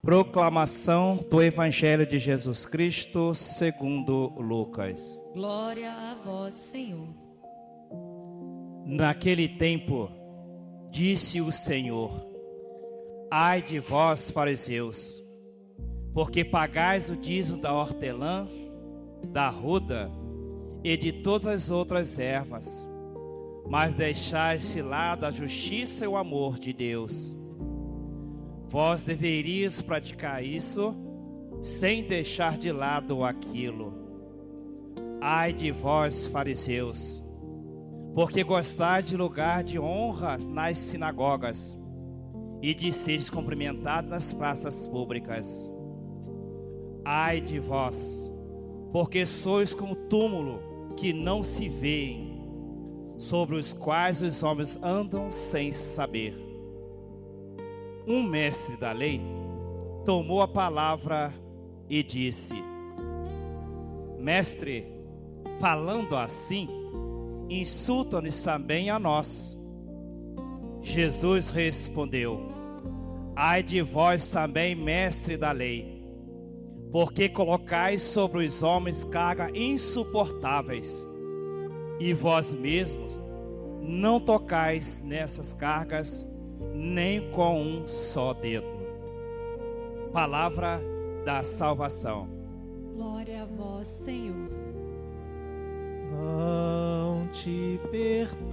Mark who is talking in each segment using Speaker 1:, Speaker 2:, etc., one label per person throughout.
Speaker 1: Proclamação do Evangelho de Jesus Cristo segundo Lucas.
Speaker 2: Glória a vós, Senhor.
Speaker 1: Naquele tempo, disse o Senhor: Ai de vós, fariseus, porque pagais o dízimo da hortelã, da arruda e de todas as outras ervas, mas deixais de lado a justiça e o amor de Deus. Vós deverias praticar isso, sem deixar de lado aquilo. Ai de vós, fariseus, porque gostais de lugar de honra nas sinagogas e de seres cumprimentados nas praças públicas. Ai de vós, porque sois como túmulo que não se vêem, sobre os quais os homens andam sem saber. Um mestre da lei tomou a palavra e disse: Mestre, falando assim, insulta-nos também a nós. Jesus respondeu: Ai de vós também, mestre da lei, porque colocais sobre os homens cargas insuportáveis, e vós mesmos não tocais nessas cargas nem com um só dedo. Palavra da salvação.
Speaker 2: Glória a vós, Senhor.
Speaker 3: Não te perturbes,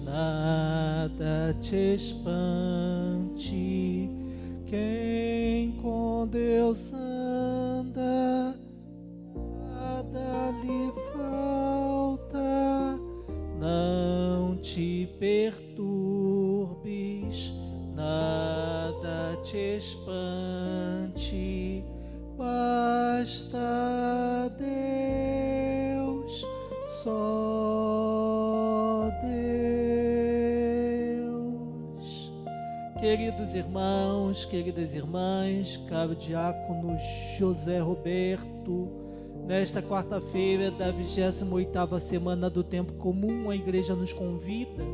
Speaker 3: nada te espante. Quem com Deus anda, nada lhe falta. Não te perturbes, nada te espante. Basta Deus, só Deus. Queridos irmãos, queridas irmãs, caro diácono José Roberto, nesta quarta-feira da 28ª semana do tempo comum, a igreja nos convida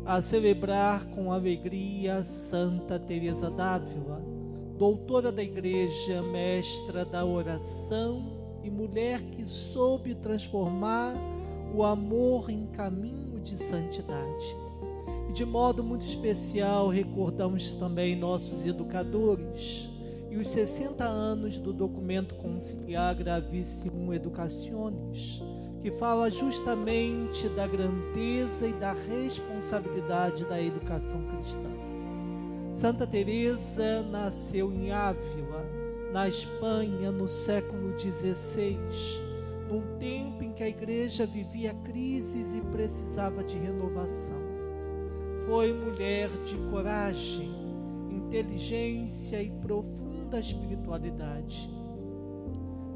Speaker 3: a celebrar com alegria Santa Teresa d'Ávila, doutora da igreja, mestra da oração e mulher que soube transformar o amor em caminho de santidade. E de modo muito especial recordamos também nossos educadores e os 60 anos do documento conciliar Gravissimo Educationis, que fala justamente da grandeza e da responsabilidade da educação cristã. Santa Teresa nasceu em Ávila, na Espanha, no século XVI, num tempo em que a igreja vivia crises e precisava de renovação. Foi mulher de coragem, inteligência e profunda espiritualidade.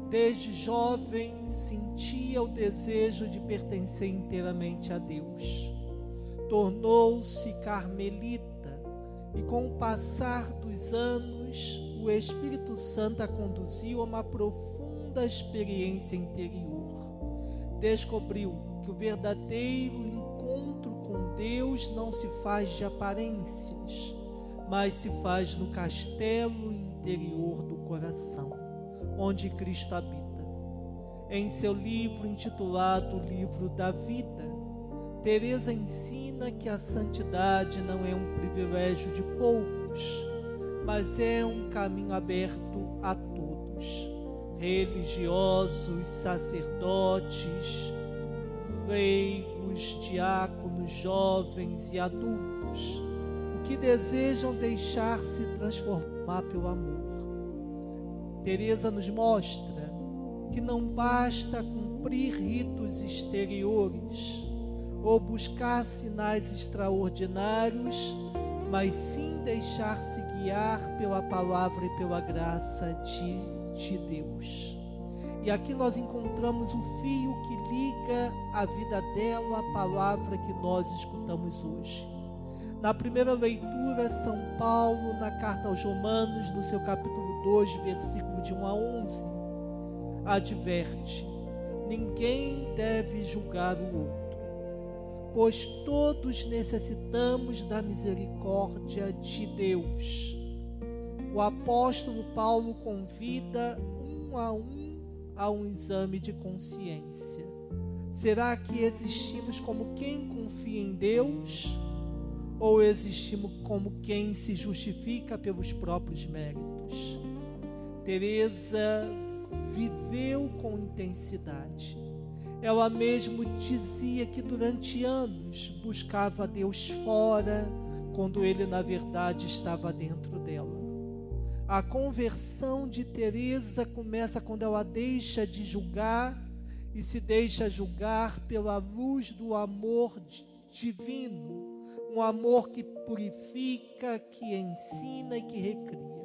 Speaker 3: Desde jovem sentia o desejo de pertencer inteiramente a Deus. Tornou-se carmelita e com o passar dos anos o Espírito Santo a conduziu a uma profunda experiência interior. Descobriu que o verdadeiro encontro com Deus não se faz de aparências, mas se faz no castelo interior do coração, onde Cristo habita. Em seu livro intitulado Livro da Vida, Teresa ensina que a santidade não é um privilégio de poucos, mas é um caminho aberto a todos, religiosos, sacerdotes, leigos, diáconos, jovens e adultos, que desejam deixar-se transformar pelo amor. Teresa nos mostra que não basta cumprir ritos exteriores ou buscar sinais extraordinários, mas sim deixar-se guiar pela palavra e pela graça de Deus. E aqui nós encontramos o fio que liga a vida dela à palavra que nós escutamos hoje. Na primeira leitura, São Paulo, na carta aos Romanos, no seu capítulo 2, versículo de 1 a 11, adverte: ninguém deve julgar o outro, pois todos necessitamos da misericórdia de Deus. o apóstolo Paulo convida a um exame de consciência. Será que existimos como quem confia em Deus ou existimos como quem se justifica pelos próprios méritos? Teresa viveu com intensidade. Ela mesmo dizia que durante anos buscava Deus fora, quando Ele na verdade estava dentro dela. A conversão de Teresa começa quando ela deixa de julgar e se deixa julgar pela luz do amor divino, um amor que purifica, que ensina e que recria.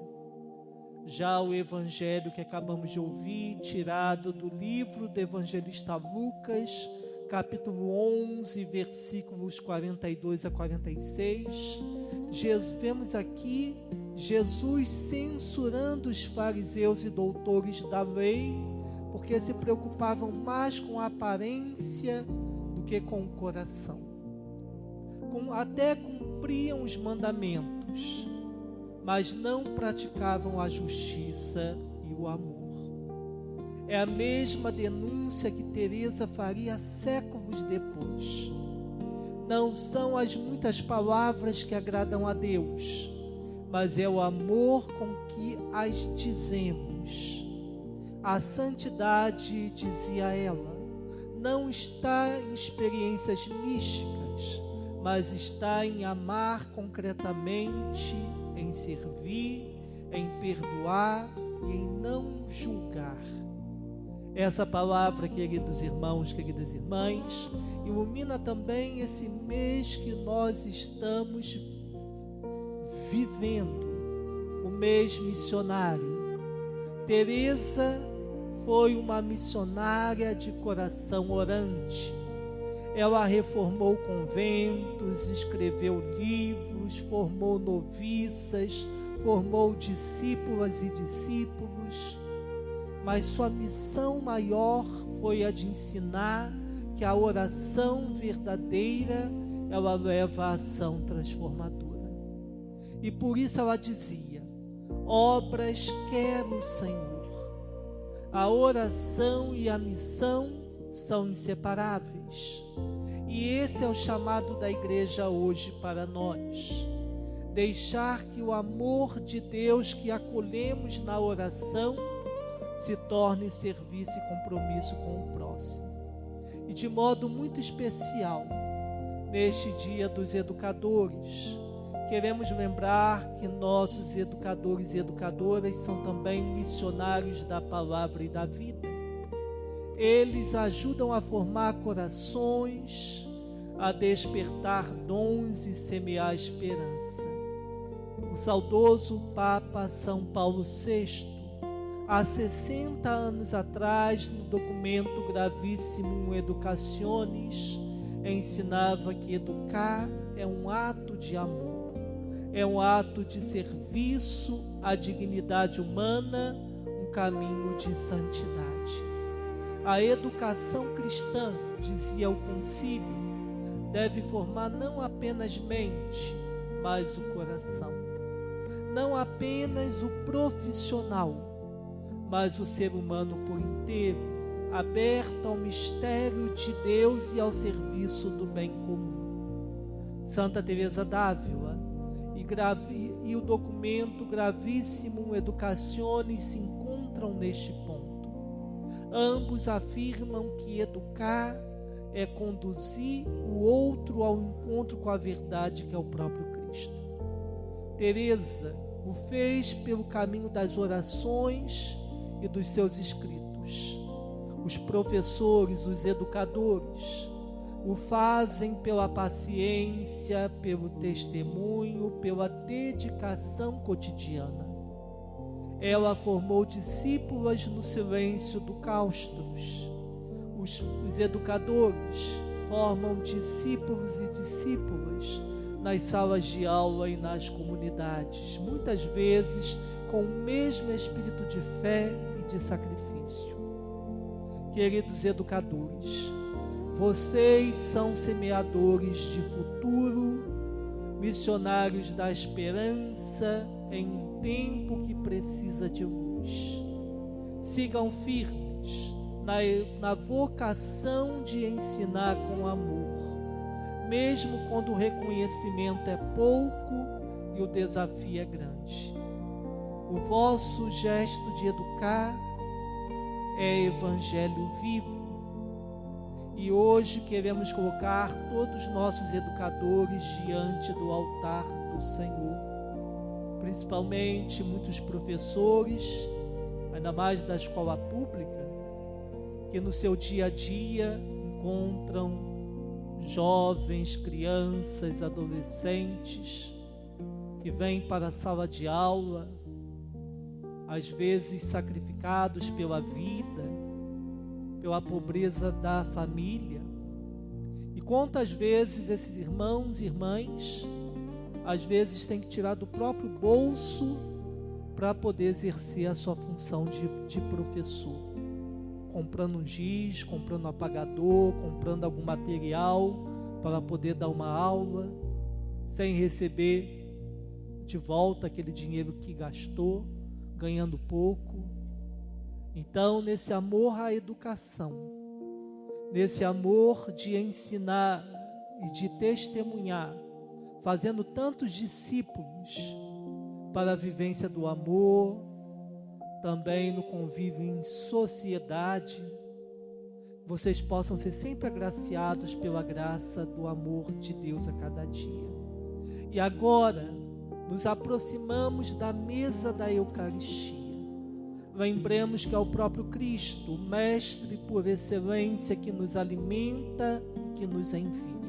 Speaker 3: Já o evangelho que acabamos de ouvir, tirado do livro do evangelista Lucas, capítulo 11, versículos 42 a 46, vemos aqui Jesus censurando os fariseus e doutores da lei, porque se preocupavam mais com a aparência do que com o coração. Até cumpriam os mandamentos, mas não praticavam a justiça e o amor. É a mesma denúncia que Teresa faria séculos depois. Não são as muitas palavras que agradam a Deus, mas é o amor com que as dizemos. A santidade, dizia ela, não está em experiências místicas, mas está em amar concretamente, em servir, em perdoar e em não julgar. Essa palavra, queridos irmãos, queridas irmãs, ilumina também esse mês que nós estamos vivendo, o mês missionário. Teresa foi uma missionária de coração orante. Ela reformou conventos, escreveu livros, formou noviças, formou discípulas e discípulos, mas sua missão maior foi a de ensinar que a oração verdadeira, ela leva à ação transformadora. E por isso ela dizia: obras quero o Senhor. A oração e a missão são inseparáveis. E esse é o chamado da igreja hoje para nós. Deixar que o amor de Deus que acolhemos na oração se torne serviço e compromisso com o próximo. E de modo muito especial, neste Dia dos Educadores, queremos lembrar que nossos educadores e educadoras são também missionários da palavra e da vida. Eles ajudam a formar corações, a despertar dons e semear esperança. O saudoso Papa São Paulo VI, há 60 anos atrás, no documento Gravissimum Educationis, ensinava que educar é um ato de amor, é um ato de serviço à dignidade humana, um caminho de santidade. A educação cristã, dizia o concílio, deve formar não apenas mente, mas o coração. Não apenas o profissional, mas o ser humano por inteiro, aberto ao mistério de Deus e ao serviço do bem comum. Santa Teresa d'Ávila e o documento Gravissimum Educationis se encontram neste ponto. Ambos afirmam que educar é conduzir o outro ao encontro com a verdade que é o próprio Cristo. Teresa o fez pelo caminho das orações e dos seus escritos. Os professores, os educadores, o fazem pela paciência, pelo testemunho, pela dedicação cotidiana. Ela formou discípulas no silêncio do claustros. Os educadores formam discípulos e discípulas nas salas de aula e nas comunidades, muitas vezes com o mesmo espírito de fé e de sacrifício. Queridos educadores, vocês são semeadores de futuro, missionários da esperança em um tempo que precisa de luz. Sigam firmes na vocação de ensinar com amor, mesmo quando o reconhecimento é pouco e o desafio é grande. O vosso gesto de educar é evangelho vivo. E hoje queremos colocar todos os nossos educadores diante do altar do Senhor. Principalmente muitos professores, ainda mais da escola pública, que no seu dia a dia encontram jovens, crianças, adolescentes, que vêm para a sala de aula, às vezes sacrificados pela vida, pela pobreza da família. E quantas vezes esses irmãos e irmãs, às vezes têm que tirar do próprio bolso para poder exercer a sua função de professor, comprando um giz, comprando um apagador, comprando algum material para poder dar uma aula, sem receber de volta aquele dinheiro que gastou, ganhando pouco. Então, nesse amor à educação, nesse amor de ensinar e de testemunhar, fazendo tantos discípulos para a vivência do amor, também no convívio em sociedade, vocês possam ser sempre agraciados pela graça do amor de Deus a cada dia. E agora, nos aproximamos da mesa da Eucaristia. Lembremos que é o próprio Cristo, Mestre por excelência, que nos alimenta e que nos envia.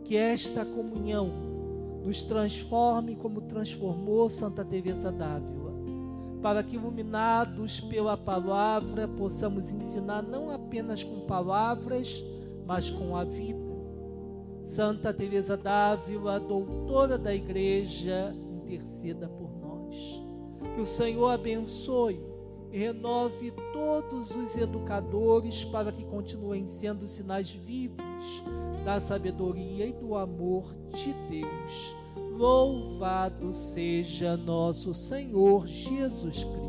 Speaker 3: Que esta comunhão nos transforme como transformou Santa Teresa d'Ávila, para que, iluminados pela palavra, possamos ensinar não apenas com palavras, mas com a vida. Santa Teresa d'Ávila, doutora da Igreja, interceda por nós. Que o Senhor abençoe e renove todos os educadores para que continuem sendo sinais vivos da sabedoria e do amor de Deus. Louvado seja nosso Senhor Jesus Cristo.